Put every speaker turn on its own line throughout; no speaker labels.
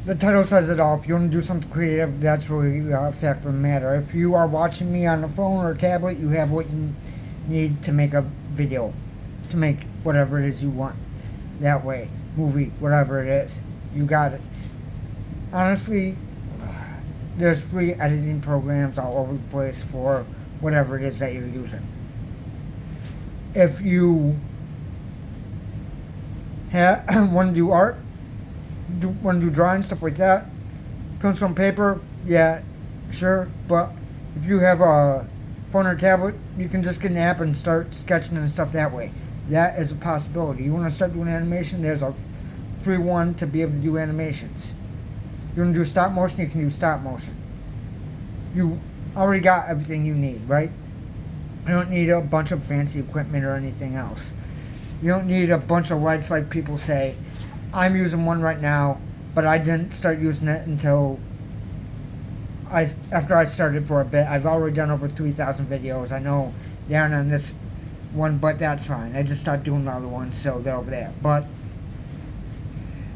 The title says it all. If you want to do something creative, that's really the fact of the matter. If you are watching me on a phone or a tablet, you have what you need to make a video, to make whatever it is you want. That way, movie, whatever it is, you got it. Honestly, there's free editing programs all over the place for whatever it is that you're using. If you want to do art, want to do drawing, stuff like that, pencil and paper, yeah, sure. But if you have a phone or tablet, you can just get an app and start sketching and stuff that way. That is a possibility. You want to start doing animation, there's a free one to be able to do animations. You want to do stop motion, you can do stop motion. You already got everything you need, right? You don't need a bunch of fancy equipment or anything else. You don't need a bunch of lights like people say. I'm using one right now, but I didn't start using it until after I started for a bit. I've already done over 3,000 videos. I know they aren't on this one, but that's fine. I just started doing the other ones, so they're over there. But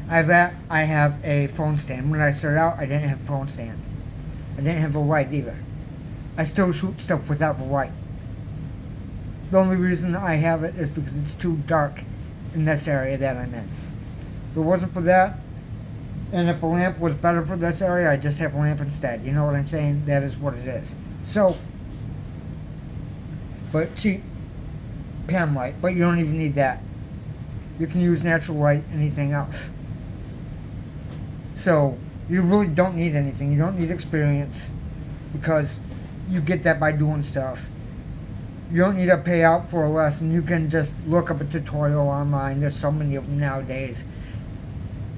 I have a phone stand. When I started out, I didn't have a phone stand. I didn't have the light either. I still shoot stuff without the light. The only reason I have it is because it's too dark in this area that I'm in. If it wasn't for that, and if a lamp was better for this area, I'd just have a lamp instead. You know what I'm saying? That is what it is. So, but cheap pan light, but you don't even need that. You can use natural light, anything else. So, you really don't need anything. You don't need experience, because you get that by doing stuff. You don't need to pay out for a lesson. You can just look up a tutorial online. There's so many of them nowadays.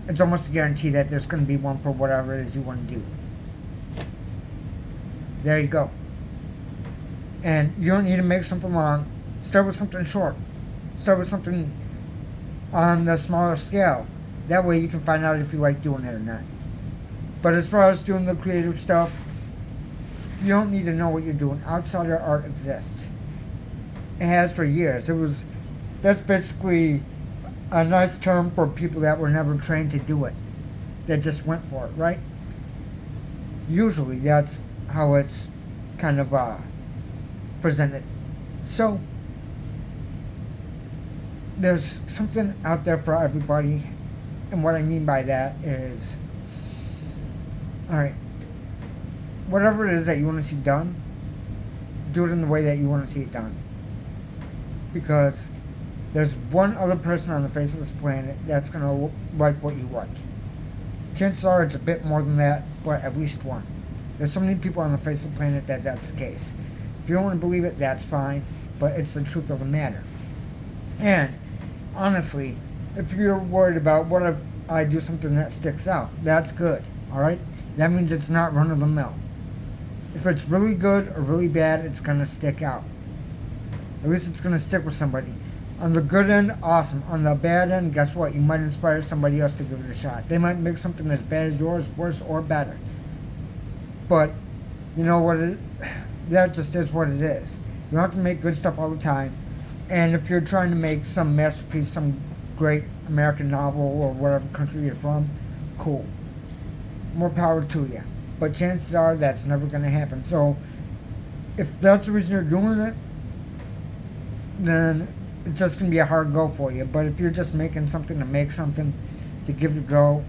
It's almost a guarantee that there's going to be one for whatever it is you want to do. There you go. And you don't need to make something long. Start with something short. Start with something on the smaller scale. That way you can find out if you like doing it or not. But as far as doing the creative stuff, you don't need to know what you're doing. Outsider art exists. It has for years. That's basically a nice term for people that were never trained to do it, that just went for it, right? Usually that's how it's kind of presented. So there's something out there for everybody, and what I mean by that is, alright, whatever it is that you want to see done, do it in the way that you want to see it done. Because there's one other person on the face of this planet that's going to like what you like. Chances are it's a bit more than that, but at least one. There's so many people on the face of the planet that that's the case. If you don't want to believe it, that's fine, but it's the truth of the matter. And honestly, if you're worried about what if I do something that sticks out, that's good, alright? That means it's not run-of-the-mill. If it's really good or really bad, it's going to stick out. At least it's going to stick with somebody. On the good end, awesome. On the bad end, guess what? You might inspire somebody else to give it a shot. They might make something as bad as yours, worse, or better. But, you know what? That just is what it is. You don't have to make good stuff all the time. And if you're trying to make some masterpiece, some great American novel, or whatever country you're from, cool. More power to you. But chances are that's never going to happen. So, if that's the reason you're doing it, then it's just going to be a hard go for you. But if you're just making something to make something, to give it a go,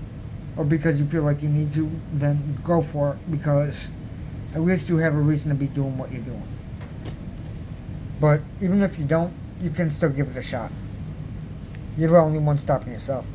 or because you feel like you need to, then go for it, because at least you have a reason to be doing what you're doing. But even if you don't, you can still give it a shot. You're the only one stopping yourself.